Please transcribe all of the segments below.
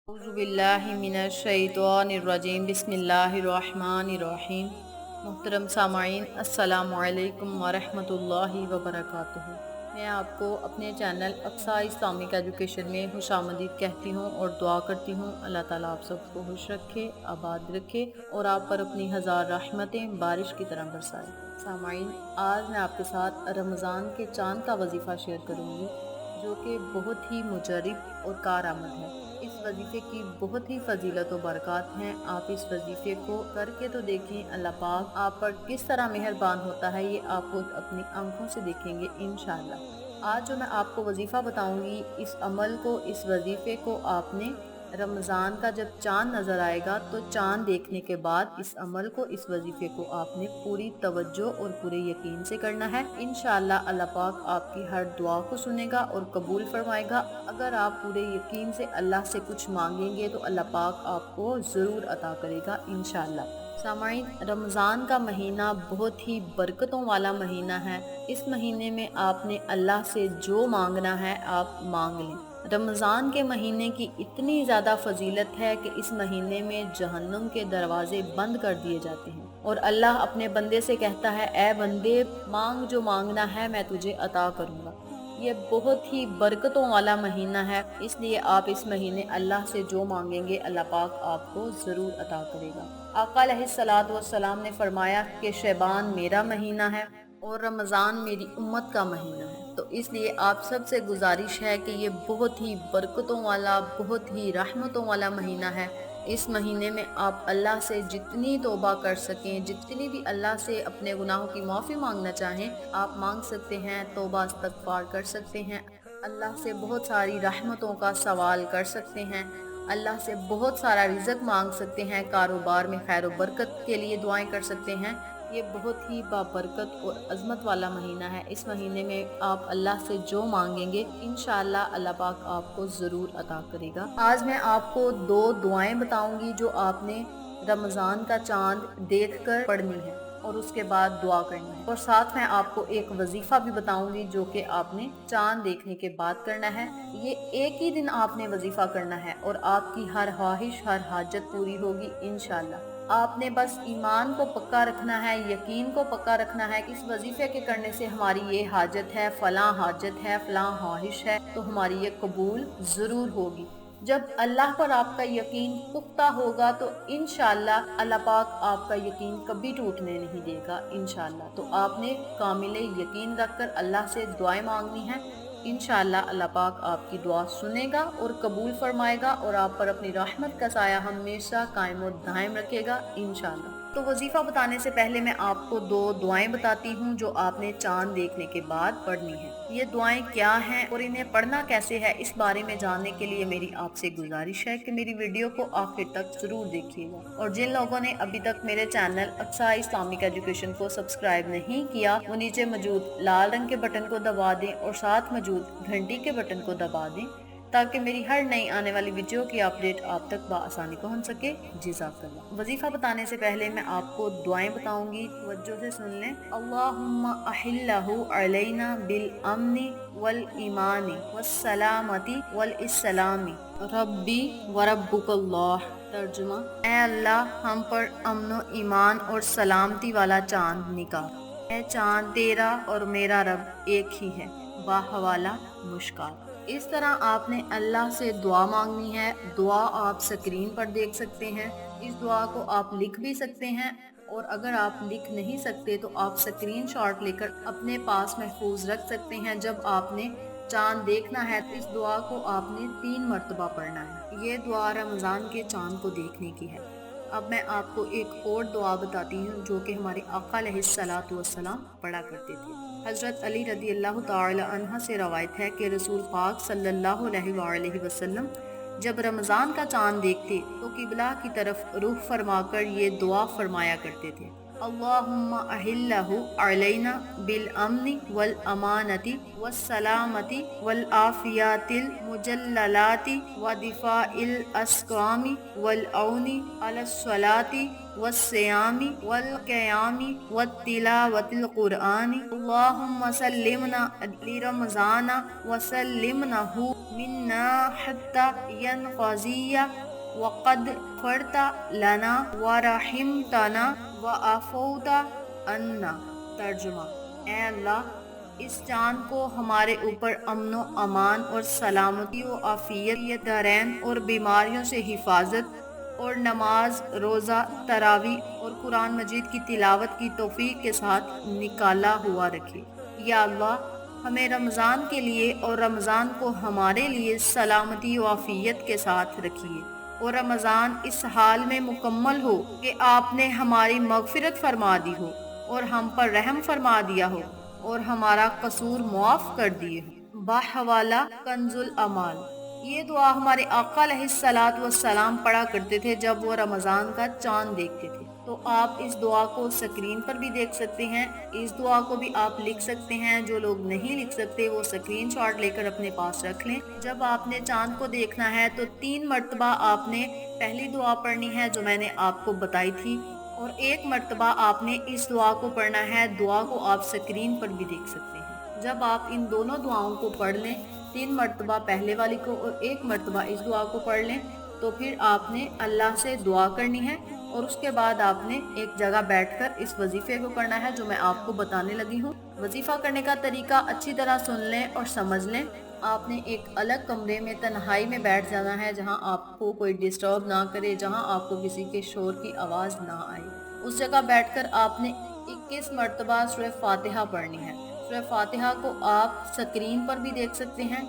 अऊज़ु बिल्लाहि मिनश शैतानिर रजीम बिस्मिल्लाहिर्रहमानिर्रहीम। मुहतरम सामाईन, अस्सलामु अलैकुम वरहमतुल्लाहि वबरकातुहू। मैं आपको अपने चैनल अक्सा इस्लामिक एजुकेशन में खुशामदीद कहती हूँ और दुआ करती हूँ अल्लाह ताला आप सबको खुश रखे, आबाद रखे और आप पर अपनी हज़ार रहमतें बारिश की तरह बरसाए। सामाईन, आज मैं आपके साथ रमज़ान के चांद का वजीफ़ा शेयर करूँगी जो कि बहुत ही मुजरिब और कारआमद है। इस वजीफे की बहुत ही फजीलत और बरकत हैं। आप इस वजीफे को करके तो देखें, अल्लाह पाक आप पर किस तरह मेहरबान होता है ये आप खुद अपनी आंखों से देखेंगे इंशाअल्लाह। आज जो मैं आपको वजीफा बताऊंगी, इस अमल को, इस वजीफे को आपने रमज़ान का जब चांद नज़र आएगा तो चांद देखने के बाद इस अमल को, इस वजीफे को आपने पूरी तवज्जो और पूरे यकीन से करना है। इंशाअल्लाह अल्लाह पाक आपकी हर दुआ को सुनेगा और कबूल फरमाएगा। अगर आप पूरे यकीन से अल्लाह से कुछ मांगेंगे तो अल्लाह पाक आपको ज़रूर अता करेगा इंशाअल्लाह। सामाईन, रमज़ान का महीना बहुत ही बरकतों वाला महीना है। इस महीने में आपने अल्लाह से जो मांगना है आप मांग लें। रमज़ान के महीने की इतनी ज़्यादा फजीलत है कि इस महीने में जहन्नुम के दरवाजे बंद कर दिए जाते हैं और अल्लाह अपने बंदे से कहता है, ए बंदे, मांग जो मांगना है मैं तुझे अता करूँगा। ये बहुत ही बरकतों वाला महीना है, इसलिए आप इस महीने अल्लाह से जो मांगेंगे अल्लाह पाक आपको ज़रूर अता करेगा। आका अलैहिस्सलातु वस्सलाम ने फरमाया कि शैबान मेरा महीना है और रमज़ान मेरी उम्मत का महीना है। तो इसलिए आप सबसे गुजारिश है कि ये बहुत ही बरकतों वाला, बहुत ही रहमतों वाला महीना है। इस महीने में आप अल्लाह से जितनी तौबा कर सकें, जितनी भी अल्लाह से अपने गुनाहों की माफ़ी मांगना चाहें आप मांग सकते हैं। तौबा इस्तग़फ़ार कर सकते हैं, अल्लाह से बहुत सारी रहमतों का सवाल कर सकते हैं, अल्लाह से बहुत सारा रिज़्क़ मांग सकते हैं, कारोबार में खैर व बरकत के लिए दुआएं कर सकते हैं। ये बहुत ही बाबरकत और अज़मत वाला महीना है। इस महीने में आप अल्लाह से जो मांगेंगे इंशाअल्लाह अल्लाह पाक आपको ज़रूर अता करेगा। आज मैं आपको दो दुआएं बताऊंगी जो आपने रमज़ान का चांद देखकर पढ़नी है और उसके बाद दुआ करनी है, और साथ में आपको एक वजीफा भी बताऊंगी जो कि आपने चांद देखने के बाद करना है। ये एक ही दिन आपने वजीफा करना है और आपकी हर ख्वाहिश, हर हाजत पूरी होगी इंशाअल्लाह। आपने बस ईमान को पक्का रखना है, यकीन को पक्का रखना है कि इस वजीफे के करने से हमारी ये हाजत है, फलां हाजत है, फलां ख्वाहिश है, तो हमारी ये कबूल ज़रूर होगी। जब अल्लाह पर आपका यकीन पुख्ता होगा तो इंशाअल्लाह अल्लाह पाक आपका यकीन कभी टूटने नहीं देगा इंशाअल्लाह। तो आपने कामिल यकीन रखकर अल्लाह से दुआएं मांगनी है। इंशाअल्लाह अल्लाह पाक आपकी दुआ सुनेगा और कबूल फरमाएगा और आप पर अपनी रहमत का साया हमेशा कायम और दायम रखेगा इंशाअल्लाह। तो वजीफा बताने से पहले मैं आपको दो दुआएं बताती हूँ जो आपने चांद देखने के बाद पढ़नी है। ये दुआएं क्या हैं और इन्हें पढ़ना कैसे है, इस बारे में जानने के लिए मेरी आपसे गुजारिश है कि मेरी वीडियो को आखिर तक जरूर देखिएगा। और जिन लोगों ने अभी तक मेरे चैनल अक्सा इस्लामिक एजुकेशन को सब्सक्राइब नहीं किया, वो नीचे मौजूद लाल रंग के बटन को दबा दें और साथ मौजूद घंटी के बटन को दबा दें ताकि मेरी हर नई आने वाली वीडियो की अपडेट आप तक बआसानी पहुंच सके। जज़ाकल्लाह। वजीफा बताने से पहले मैं आपको दुआएं बताऊंगी, तवज्जो से सुन लें। अल्लाहुम्मा अहिल्लहु अलैना बिल अमनी वल ईमानी वस्सलामती वल इस्लामी रब्बी व रब्बुकल्लाह। तर्जुमा, ए अल्लाह हम पर अमन ईमान और सलामती वाला चांद निकाल। ए चांद तेरा और मेरा रब एक ही है, बाहवाला मुश्काल। इस तरह आपने अल्लाह से दुआ मांगनी है। दुआ आप स्क्रीन पर देख सकते हैं। इस दुआ को आप लिख भी सकते हैं और अगर आप लिख नहीं सकते तो आप स्क्रीनशॉट लेकर अपने पास महफूज रख सकते हैं। जब आपने चांद देखना है तो इस दुआ को आपने 3 मरतबा पढ़ना है। ये दुआ रमज़ान के चांद को देखने की है। अब मैं आपको एक और दुआ बताती हूँ जो कि हमारे आका अलैहिस्सलातु वस्सलाम पढ़ा करते थे। हज़रत अली रज़ी अल्लाह ताला अन्हा से रवायत है कि रसूल पाक सल्लल्लाहु अलैहि वसल्लम जब रमज़ान का चांद देखते तो किबला की तरफ रुख फरमाकर ये दुआ फरमाया करते थे। اللہم احلہ علینا بالامن والامانتی والسلامتی والعافیات المجللات ودفاع الاسقام والعون علی الصلاة والصیام والقیام والتلاوۃ القرآن اللہم سلمنا لرمضان وسلمنہ منا حتی ینقضی وقد غفرت لنا ورحمتنا وعفوت عنا۔ ترجمہ: اے اللہ، اس چاند کو ہمارے اوپر امن و امان اور سلامتی و عافیت دارین اور بیماریوں سے حفاظت اور نماز، روزہ، تراویح اور قرآن مجید کی تلاوت کی توفیق کے ساتھ نکالا ہوا رکھے۔ یا اللہ، ہمیں رمضان کے لیے اور رمضان کو ہمارے لیے سلامتی و عافیت کے ساتھ رکھیے، اور رمضان اس حال میں مکمل ہو کہ آپ نے ہماری مغفرت فرما دی ہو اور ہم پر رحم فرما دیا ہو اور ہمارا قصور معاف کر دیے ہو۔ بحوالہ کنز العمال۔ یہ دعا ہمارے آقا علیہ الصلاۃ والسلام پڑھا کرتے تھے جب وہ رمضان کا چاند دیکھتے تھے۔ تو آپ اس دعا کو سکرین پر بھی دیکھ سکتے ہیں، اس دعا کو بھی آپ لکھ سکتے ہیں۔ جو لوگ نہیں لکھ سکتے وہ سکرین شاٹ لے کر اپنے پاس رکھ لیں۔ جب آپ نے چاند کو دیکھنا ہے تو 3 مرتبہ آپ نے پہلی دعا پڑھنی ہے جو میں نے آپ کو بتائی تھی، اور 1 مرتبہ آپ نے اس دعا کو پڑھنا ہے۔ دعا کو آپ سکرین پر بھی دیکھ سکتے ہیں۔ جب آپ ان دونوں دعاؤں کو پڑھ لیں، 3 مرتبہ پہلے والی کو اور 1 مرتبہ اس دعا کو پڑھ لیں، تو پھر آپ نے اللہ سے دعا کرنی ہے، اور اس کے بعد آپ نے ایک جگہ بیٹھ کر اس وظیفے کو کرنا ہے جو میں آپ کو بتانے لگی ہوں۔ وظیفہ کرنے کا طریقہ اچھی طرح سن لیں اور سمجھ لیں۔ آپ نے ایک الگ کمرے میں تنہائی میں بیٹھ جانا ہے جہاں آپ کو کوئی ڈسٹرب نہ کرے، جہاں آپ کو کسی کے شور کی آواز نہ آئے۔ اس جگہ بیٹھ کر آپ نے 21 مرتبہ سورہ فاتحہ پڑھنی ہے۔ سورہ فاتحہ کو آپ سکرین پر بھی دیکھ سکتے ہیں۔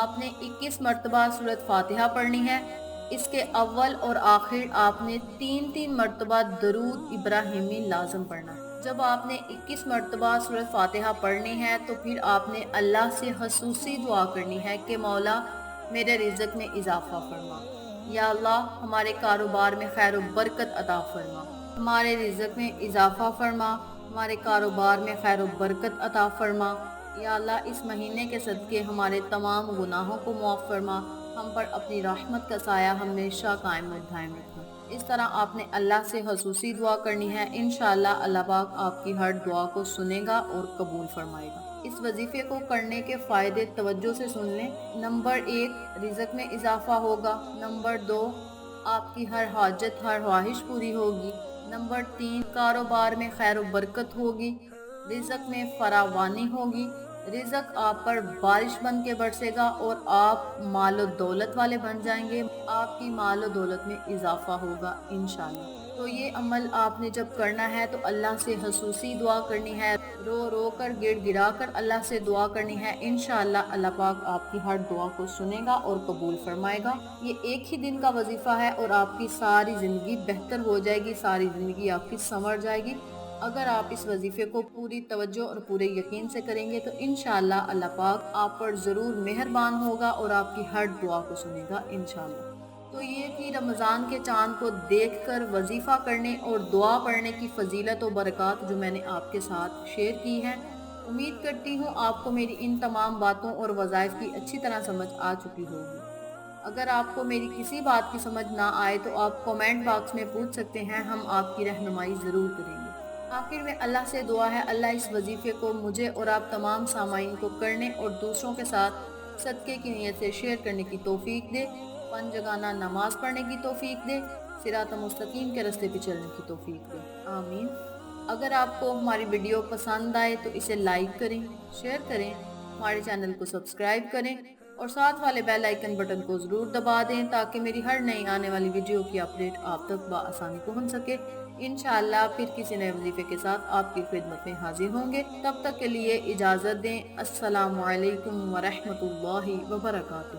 آپ نے 21 مرتبہ سورۃ فاتحہ پڑھنی ہے۔ اس کے اول اور آخر آپ نے 3 مرتبہ درود ابراہیمی لازم پڑھنا ہے۔ جب آپ نے 21 مرتبہ سورۃ فاتحہ پڑھنی ہے تو پھر آپ نے اللہ سے خصوصی دعا کرنی ہے کہ مولا میرے رزق میں اضافہ فرما، یا اللہ ہمارے کاروبار میں خیر و برکت عطا فرما، ہمارے رزق میں اضافہ فرما، ہمارے کاروبار میں خیر و برکت عطا فرما، یا اللہ اس مہینے کے صدقے ہمارے تمام گناہوں کو معاف فرما، ہم پر اپنی رحمت کا سایہ ہمیشہ قائم و دائم رکھنا۔ اس طرح آپ نے اللہ سے خصوصی دعا کرنی ہے۔ انشاءاللہ اللہ پاک آپ کی ہر دعا کو سنے گا اور قبول فرمائے گا۔ اس وظیفے کو کرنے کے فائدے توجہ سے سن لیں۔ نمبر 1، رزق میں اضافہ ہوگا۔ نمبر 2، آپ کی ہر حاجت، ہر خواہش پوری ہوگی۔ نمبر 3، کاروبار میں خیر و برکت ہوگی، رزق میں فراوانی ہوگی، رزق آپ پر بارش بن کے برسے گا اور آپ مال و دولت والے بن جائیں گے۔ آپ کی مال و دولت میں اضافہ ہوگا انشاءاللہ۔ تو یہ عمل آپ نے جب کرنا ہے تو اللہ سے خصوصی دعا کرنی ہے، رو رو کر، گڑ گڑا کر اللہ سے دعا کرنی ہے۔ انشاءاللہ اللہ پاک آپ کی ہر دعا کو سنے گا اور قبول فرمائے گا۔ یہ ایک ہی دن کا وظیفہ ہے اور آپ کی ساری زندگی بہتر ہو جائے گی، ساری زندگی آپ کی سنور جائے گی۔ اگر آپ اس وظیفے کو پوری توجہ اور پورے یقین سے کریں گے تو انشاءاللہ اللہ پاک آپ پر ضرور مہربان ہوگا اور آپ کی ہر دعا کو سنے گا انشاءاللہ۔ تو یہ تھی رمضان کے چاند کو دیکھ کر وظیفہ کرنے اور دعا پڑھنے کی فضیلت و برکات جو میں نے آپ کے ساتھ شیئر کی ہے۔ امید کرتی ہوں آپ کو میری ان تمام باتوں اور وظائف کی اچھی طرح سمجھ آ چکی ہوگی۔ اگر آپ کو میری کسی بات کی سمجھ نہ آئے تو آپ کومنٹ باکس میں پوچھ سکتے ہیں، ہم آپ کی رہنمائی ضرور کریں گے۔ آخر میں اللہ سے دعا ہے اللہ اس وظیفے کو مجھے اور آپ تمام سامعین کو کرنے اور دوسروں کے ساتھ صدقے کی نیت سے شیئر کرنے کی توفیق دے، 5 جگانہ نماز پڑھنے کی توفیق دے، صراط مستقیم کے راستے پہ چلنے کی توفیق دے، آمین۔ اگر آپ کو ہماری ویڈیو پسند آئے تو اسے لائک کریں، شیئر کریں، ہمارے چینل کو سبسکرائب کریں اور ساتھ والے بیل آئیکن بٹن کو ضرور دبا دیں تاکہ میری ہر نئی آنے والی ویڈیو کی اپڈیٹ آپ تک بآسانی پہنچ سکے۔ انشاءاللہ پھر کسی نئے وظیفے کے ساتھ آپ کی خدمت میں حاضر ہوں گے۔ تب تک کے لیے اجازت دیں۔ السلام علیکم ورحمۃ اللہ وبرکاتہ۔